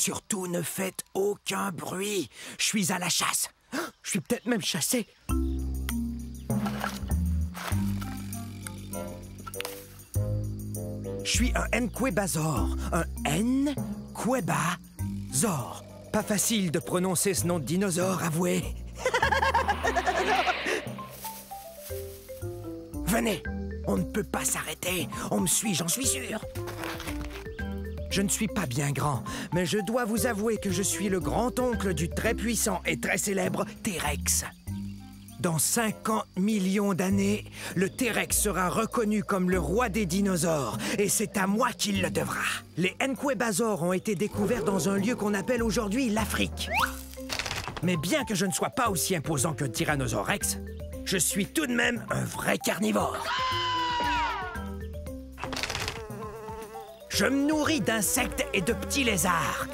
Surtout ne faites aucun bruit. Je suis à la chasse. Je suis peut-être même chassé. Je suis un Nquebazor. Un Nquebazor. Pas facile de prononcer ce nom de dinosaure, avouez. Venez, on ne peut pas s'arrêter. On me suit, j'en suis sûr. Je ne suis pas bien grand, mais je dois vous avouer que je suis le grand-oncle du très puissant et très célèbre T-Rex. Dans 50 millions d'années, le T-Rex sera reconnu comme le roi des dinosaures, et c'est à moi qu'il le devra. Les Nquebazors ont été découverts dans un lieu qu'on appelle aujourd'hui l'Afrique. Mais bien que je ne sois pas aussi imposant qu'un Tyrannosaure Rex, je suis tout de même un vrai carnivore. Je me nourris d'insectes et de petits lézards.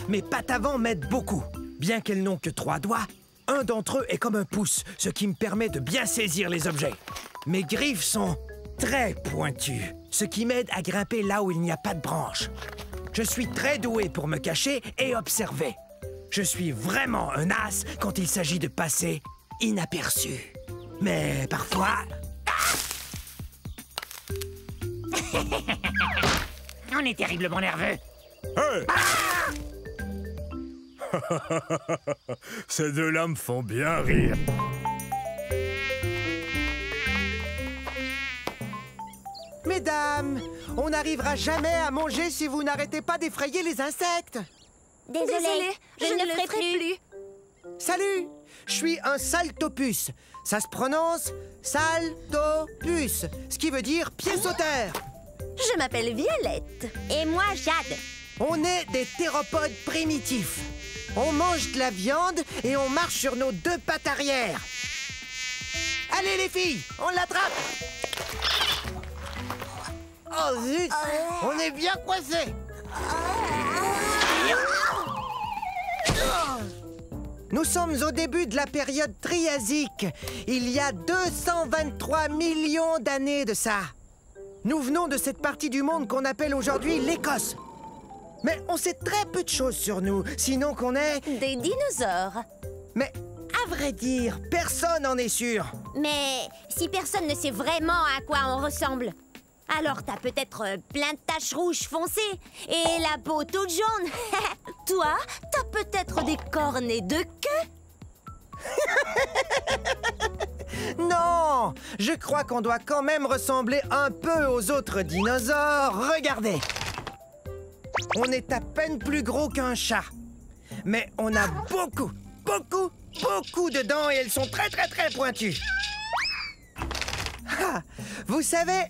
Mes pattes avant m'aident beaucoup. Bien qu'elles n'ont que 3 doigts, un d'entre eux est comme un pouce, ce qui me permet de bien saisir les objets. Mes griffes sont très pointues, ce qui m'aide à grimper là où il n'y a pas de branches. Je suis très doué pour me cacher et observer. Je suis vraiment un as quand il s'agit de passer inaperçu. Mais parfois... On est terriblement nerveux. Hey! Ces deux-là me font bien rire. Mesdames, on n'arrivera jamais à manger si vous n'arrêtez pas d'effrayer les insectes. Désolée, je ne le ferai plus. Salut, je suis un saltopus. Ça se prononce saltopus, ce qui veut dire pied sauteur. Je m'appelle Violette. Et moi, Jade. On est des théropodes primitifs. On mange de la viande et on marche sur nos 2 pattes arrière. Allez les filles, on l'attrape. Oh zut, on est bien coincés. Nous sommes au début de la période Triasique, il y a 223 millions d'années de ça. Nous venons de cette partie du monde qu'on appelle aujourd'hui l'Écosse. Mais on sait très peu de choses sur nous, sinon qu'on est... Des dinosaures. Mais à vrai dire, personne n'en est sûr. Mais si personne ne sait vraiment à quoi on ressemble, alors t'as peut-être plein de taches rouges foncées et la peau toute jaune. Toi, t'as peut-être des cornes et 2 queues. Non, je crois qu'on doit quand même ressembler un peu aux autres dinosaures. Regardez. On est à peine plus gros qu'un chat. Mais on a beaucoup de dents et elles sont très pointues. Ah, vous savez,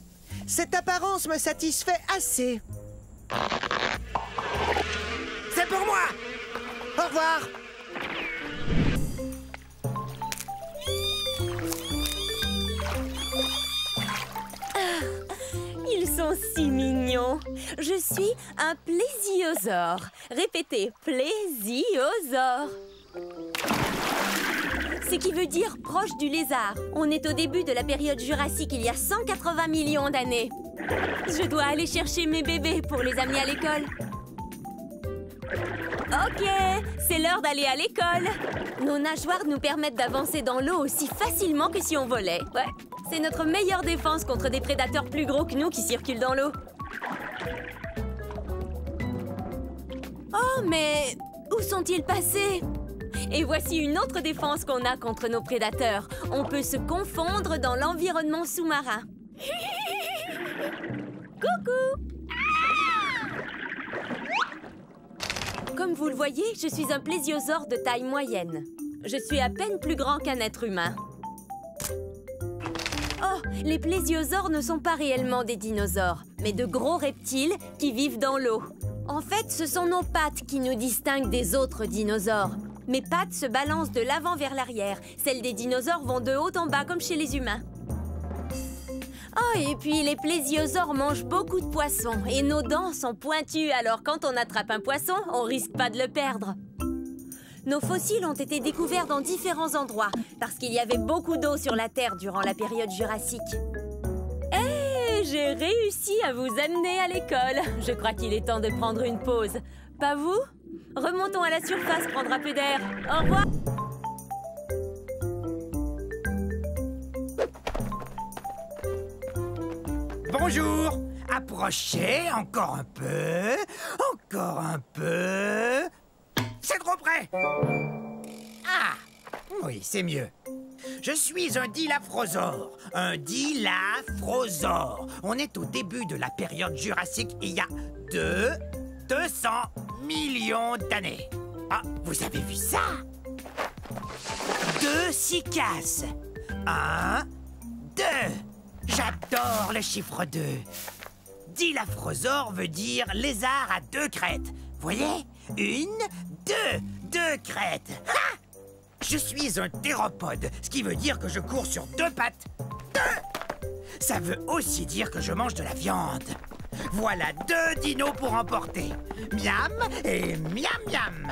cette apparence me satisfait assez. C'est pour moi. Au revoir. Ils sont si mignons. Je suis un plésiosaure. Répétez, plésiosaure. Ce qui veut dire proche du lézard. On est au début de la période jurassique, il y a 180 millions d'années. Je dois aller chercher mes bébés pour les amener à l'école. Ok, c'est l'heure d'aller à l'école. Nos nageoires nous permettent d'avancer dans l'eau aussi facilement que si on volait. Ouais, c'est notre meilleure défense contre des prédateurs plus gros que nous qui circulent dans l'eau. Oh, mais où sont-ils passés? Et voici une autre défense qu'on a contre nos prédateurs. On peut se confondre dans l'environnement sous-marin. Coucou! Comme vous le voyez, je suis un plésiosaure de taille moyenne. Je suis à peine plus grand qu'un être humain. Oh, les plésiosaures ne sont pas réellement des dinosaures, mais de gros reptiles qui vivent dans l'eau. En fait, ce sont nos pattes qui nous distinguent des autres dinosaures. Mes pattes se balancent de l'avant vers l'arrière. Celles des dinosaures vont de haut en bas, comme chez les humains. Oh, et puis les plésiosaures mangent beaucoup de poissons. Et nos dents sont pointues, alors quand on attrape un poisson, on risque pas de le perdre. Nos fossiles ont été découverts dans différents endroits, parce qu'il y avait beaucoup d'eau sur la Terre durant la période jurassique. Hé, j'ai réussi à vous amener à l'école. Je crois qu'il est temps de prendre une pause. Pas vous? Remontons à la surface prendre un peu d'air. Au revoir. Bonjour. Approchez, encore un peu. Encore un peu. C'est trop près. Ah, oui, c'est mieux. Je suis un dilaphrosore. Un dilaphrosore. On est au début de la période jurassique il y a 200 millions d'années. Ah, vous avez vu ça? 2 cycasses. 1, 2. J'adore le chiffre 2. Dilaphrosore veut dire lézard à 2 crêtes. Voyez? 1, 2. 2 crêtes. Ha! Je suis un théropode, ce qui veut dire que je cours sur 2 pattes. 2! Ça veut aussi dire que je mange de la viande. Voilà 2 dinos pour emporter. Miam et miam miam.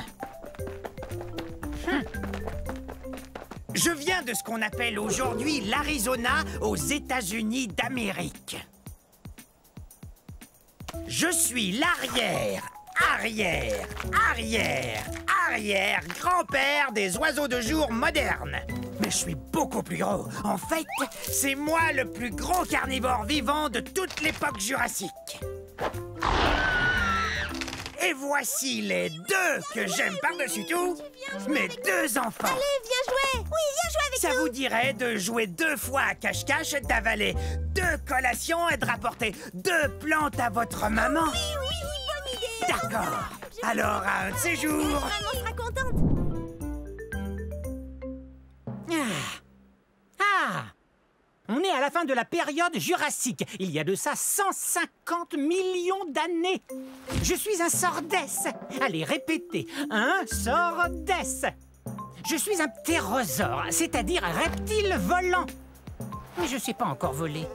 Je viens de ce qu'on appelle aujourd'hui l'Arizona aux États-Unis d'Amérique. Je suis l'arrière-grand-père des oiseaux de jour modernes. Mais je suis beaucoup plus gros. En fait, c'est moi le plus gros carnivore vivant de toute l'époque jurassique. Et voici les 2 que j'aime par-dessus tout, mes 2 enfants. Allez, viens jouer. Oui, viens jouer avec Ça nous. vous dirait de jouer 2 fois à cache-cache, d'avaler 2 collations et de rapporter 2 plantes à votre maman? Oui, bonne idée. D'accord. Alors, à un de ces jours... Maman sera contente. On est à la fin de la période jurassique. Il y a de ça 150 millions d'années. Je suis un sordès. Allez, répétez. Un sordès. Je suis un ptérosaure, c'est-à-dire un reptile volant. Mais je sais pas encore voler.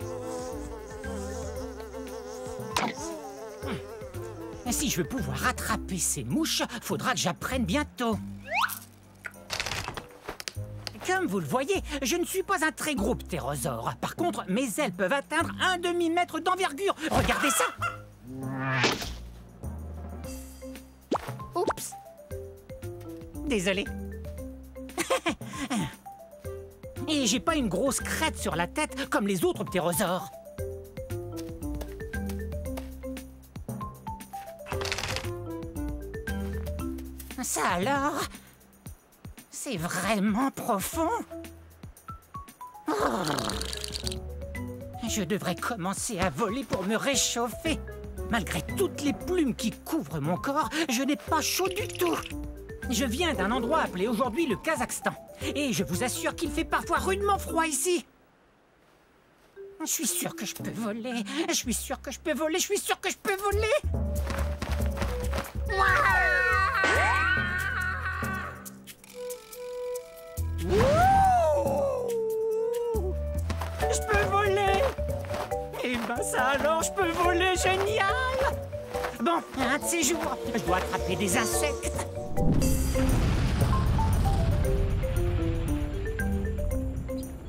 Et si je veux pouvoir attraper ces mouches, faudra que j'apprenne bientôt. Comme vous le voyez, je ne suis pas un très gros ptérosaure. Par contre, mes ailes peuvent atteindre 1 demi-mètre d'envergure. Regardez ça! Oups! Désolé. Et j'ai pas une grosse crête sur la tête comme les autres ptérosaures. Ça alors? C'est vraiment profond. Oh. Je devrais commencer à voler pour me réchauffer. Malgré toutes les plumes qui couvrent mon corps, je n'ai pas chaud du tout. Je viens d'un endroit appelé aujourd'hui le Kazakhstan. Et je vous assure qu'il fait parfois rudement froid ici. Je suis sûr que je peux voler. Je suis sûr que je peux voler. Je suis sûr que je peux voler. Je peux voler! Eh ben ça alors, je peux voler, génial! Bon, un de ces jours, je dois attraper des insectes.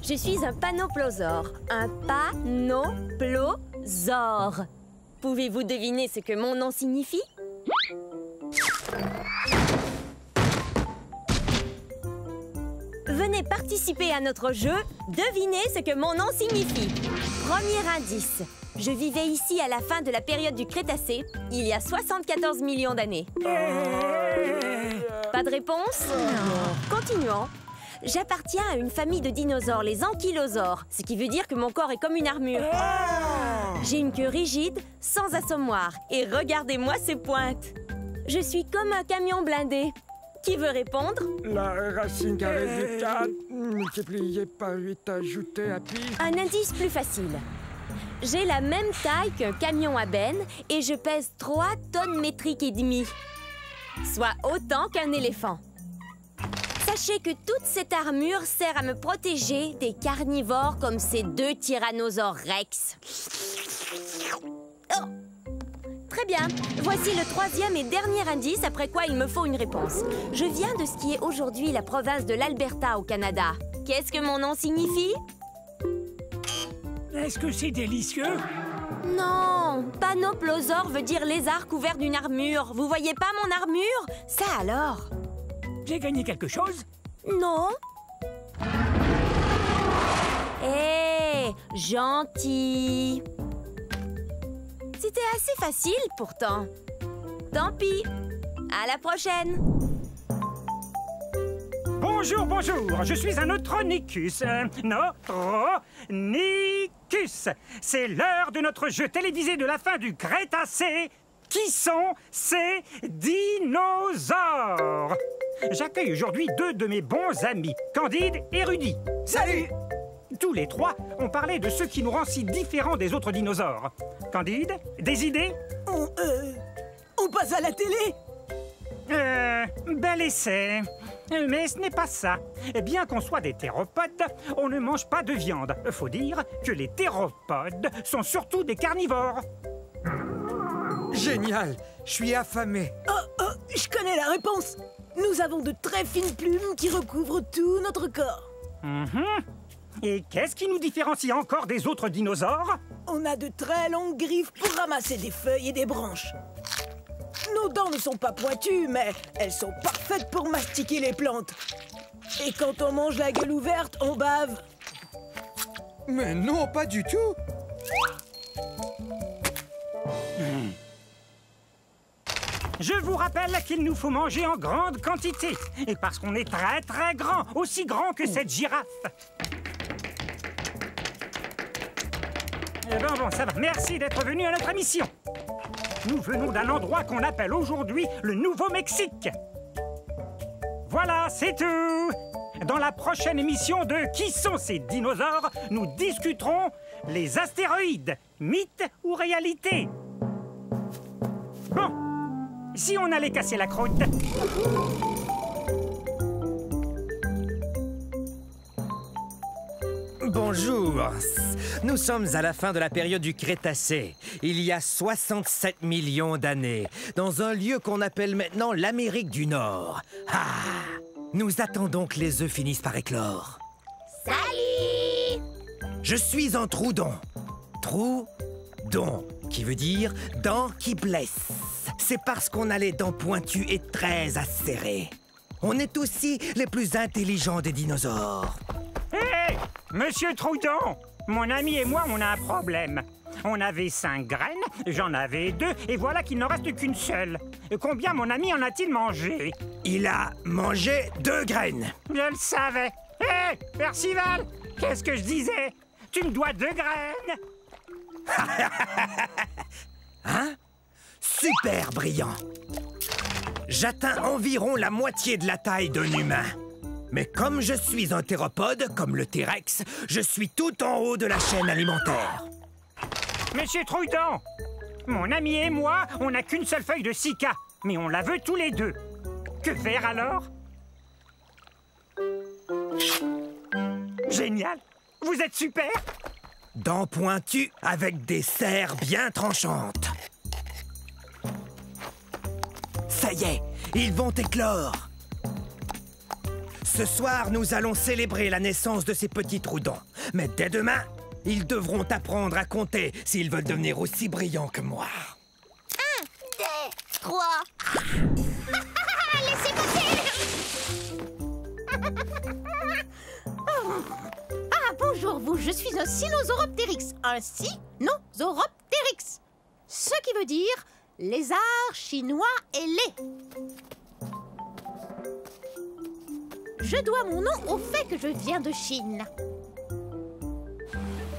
Je suis un panoplosaure. Un panoplosaure. Pouvez-vous deviner ce que mon nom signifie? Venez participer à notre jeu. Devinez ce que mon nom signifie. Premier indice. Je vivais ici à la fin de la période du Crétacé, il y a 74 millions d'années. Pas de réponse? Non. Continuons. J'appartiens à une famille de dinosaures, les ankylosaures, ce qui veut dire que mon corps est comme une armure. J'ai une queue rigide, sans assommoir, et regardez-moi ces pointes. Je suis comme un camion blindé. Qui veut répondre? La racine carrée du 4 multiplié par 8 ajouté à pi. Un indice plus facile. J'ai la même taille qu'un camion à benne et je pèse 3 tonnes métriques et demie, soit autant qu'un éléphant. Sachez que toute cette armure sert à me protéger des carnivores comme ces 2 tyrannosaures rex. Oh! Très bien. Voici le 3e et dernier indice, après quoi il me faut une réponse. Je viens de ce qui est aujourd'hui la province de l'Alberta au Canada. Qu'est-ce que mon nom signifie? Est-ce que c'est délicieux? Non, panoplosaure veut dire lézard couvert d'une armure. Vous voyez pas mon armure? Ça alors? J'ai gagné quelque chose? Non. Hé, gentil. C'était assez facile pourtant. Tant pis. À la prochaine. Bonjour, bonjour, je suis un Neutronicus. Neutronicus. C'est l'heure de notre jeu télévisé de la fin du Crétacé. Qui sont ces dinosaures? J'accueille aujourd'hui deux de mes bons amis, Candide et Rudy. Salut! Tous les trois ont parlé de ce qui nous rend si différents des autres dinosaures. Candide, des idées? On passe à la télé? Bel essai. Mais ce n'est pas ça. Bien qu'on soit des théropodes, on ne mange pas de viande. Faut dire que les théropodes sont surtout des carnivores. Génial! Je suis affamé. Je connais la réponse. Nous avons de très fines plumes qui recouvrent tout notre corps. Et qu'est-ce qui nous différencie encore des autres dinosaures? On a de très longues griffes pour ramasser des feuilles et des branches. Nos dents ne sont pas pointues, mais elles sont parfaites pour mastiquer les plantes. Et quand on mange la gueule ouverte, on bave. Mais non, pas du tout. Je vous rappelle qu'il nous faut manger en grande quantité. Et parce qu'on est très très grand, aussi grand que cette girafe. Bon, ça va. Merci d'être venu à notre émission. Nous venons d'un endroit qu'on appelle aujourd'hui le Nouveau-Mexique. Voilà, c'est tout. Dans la prochaine émission de Qui sont ces dinosaures, nous discuterons les astéroïdes, mythe ou réalité. Bon, si on allait casser la croûte. Bonjour. Nous sommes à la fin de la période du Crétacé, il y a 67 millions d'années, dans un lieu qu'on appelle maintenant l'Amérique du Nord. Ah! Nous attendons que les œufs finissent par éclore. Salut! Je suis un Troudon. Troudon, qui veut dire dents qui blessent. C'est parce qu'on a les dents pointues et très acérées. On est aussi les plus intelligents des dinosaures. Hé! Monsieur Troudon! Mon ami et moi, on a un problème. On avait 5 graines, j'en avais 2, et voilà qu'il n'en reste qu'une seule. Combien mon ami en a-t-il mangé? Il a mangé 2 graines. Je le savais. Hé, Percival, qu'est-ce que je disais? Tu me dois 2 graines. Hein? Super brillant. J'atteins environ la moitié de la taille d'un humain. Mais comme je suis un théropode, comme le T-Rex, je suis tout en haut de la chaîne alimentaire. Monsieur Troudon, mon ami et moi, on n'a qu'une seule feuille de cica, mais on la veut tous les deux. Que faire alors? Génial! Vous êtes super! Dents pointues avec des serres bien tranchantes. Ça y est, ils vont éclore. Ce soir, nous allons célébrer la naissance de ces petits Troudons. Mais dès demain, ils devront apprendre à compter s'ils veulent devenir aussi brillants que moi. 1, 2, 3. Laissez passer. Ah, bonjour vous, je suis un Sinosauropteryx. Un Sinosauropteryx. Ce qui veut dire lézard chinois ailé. Je dois mon nom au fait que je viens de Chine.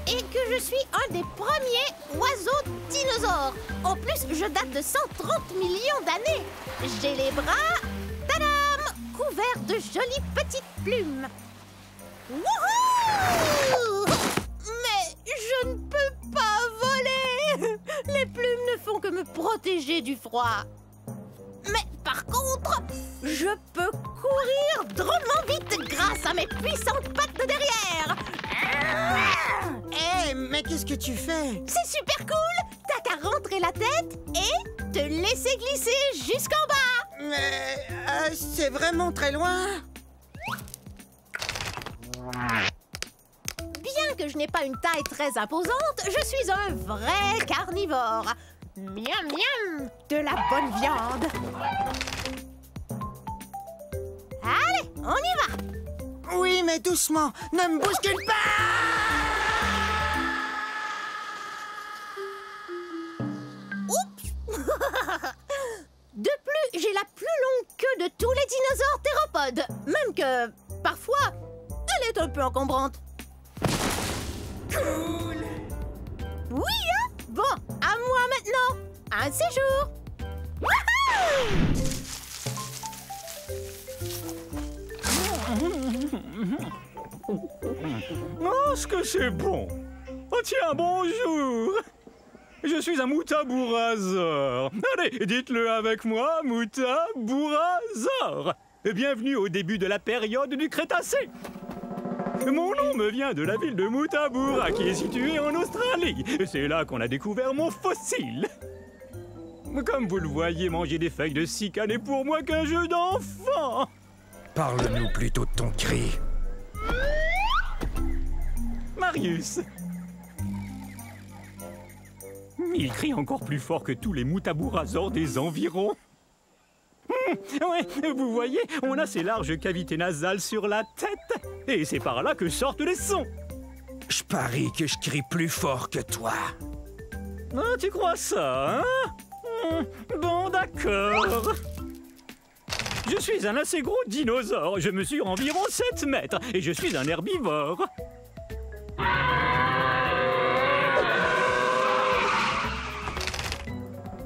Et que je suis un des premiers oiseaux dinosaures. En plus, je date de 130 millions d'années. J'ai les bras, tadam, couverts de jolies petites plumes. Wouhou! Mais je ne peux pas voler. Les plumes ne font que me protéger du froid. Mais par contre, je peux courir drôlement vite grâce à mes puissantes pattes de derrière. Hé, mais qu'est-ce que tu fais? C'est super cool. T'as qu'à rentrer la tête et te laisser glisser jusqu'en bas. Mais c'est vraiment très loin. Bien que je n'ai pas une taille très imposante, je suis un vrai carnivore. Miam miam, de la bonne viande. Allez, on y va. Oui, mais doucement. Ne me bouscule pas. Oups. De plus, j'ai la plus longue queue de tous les dinosaures théropodes. Même que, parfois, elle est un peu encombrante. Cool. Oui, hein? Bon, à moi maintenant. Un séjour. Oh, ce que c'est bon! Oh tiens, bonjour! Je suis un Moutabourasor. Allez, dites-le avec moi, Moutabourasor. Bienvenue au début de la période du Crétacé. Mon nom me vient de la ville de Moutaboura, qui est située en Australie. C'est là qu'on a découvert mon fossile. Comme vous le voyez, manger des feuilles de cycas n'est pour moi qu'un jeu d'enfant. Parle-nous plutôt de ton cri. Marius. Il crie encore plus fort que tous les Moutabourasors des environs. Ouais, vous voyez, on a ces larges cavités nasales sur la tête. Et c'est par là que sortent les sons. Je parie que je crie plus fort que toi. Ah, tu crois ça, hein? Bon, d'accord. Je suis un assez gros dinosaure. Je mesure environ 7 mètres. Et je suis un herbivore.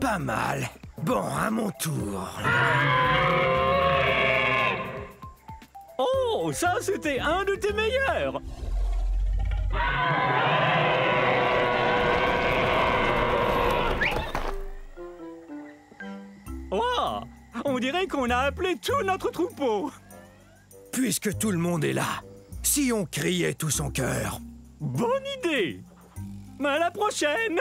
Pas mal. Bon, à mon tour. Oh, ça, c'était un de tes meilleurs. Oh, on dirait qu'on a appelé tout notre troupeau. Puisque tout le monde est là, si on criait tout son cœur. Bonne idée. À la prochaine.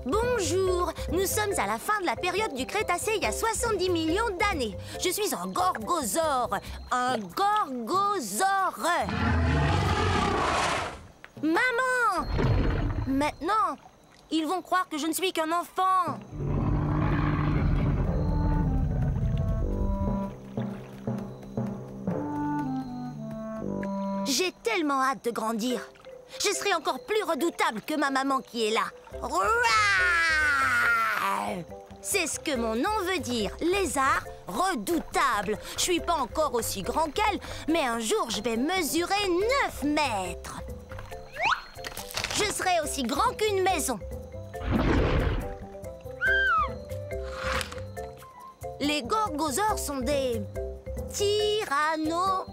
Bonjour, nous sommes à la fin de la période du Crétacé il y a 70 millions d'années. Je suis un gorgosaure. Un gorgosaure. Maman! Maintenant, ils vont croire que je ne suis qu'un enfant. J'ai tellement hâte de grandir. Je serai encore plus redoutable que ma maman qui est là. C'est ce que mon nom veut dire, lézard redoutable. Je suis pas encore aussi grand qu'elle, mais un jour je vais mesurer 9 mètres. Je serai aussi grand qu'une maison. Les gorgosaures sont des tyrannosaures.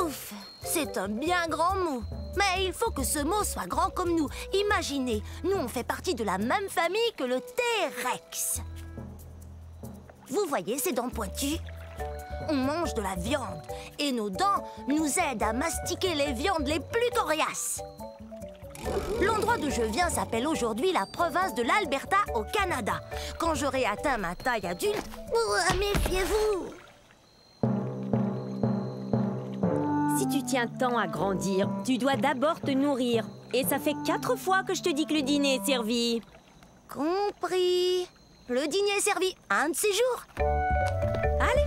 Ouf, c'est un bien grand mot. Mais il faut que ce mot soit grand comme nous. Imaginez, nous on fait partie de la même famille que le T-Rex. Vous voyez ces dents pointues? On mange de la viande et nos dents nous aident à mastiquer les viandes les plus coriaces. L'endroit d'où je viens s'appelle aujourd'hui la province de l'Alberta au Canada. Quand j'aurai atteint ma taille adulte, méfiez-vous! Si tu tiens tant à grandir, tu dois d'abord te nourrir. Et ça fait 4 fois que je te dis que le dîner est servi. Compris. Le dîner est servi un de ces jours. Allez.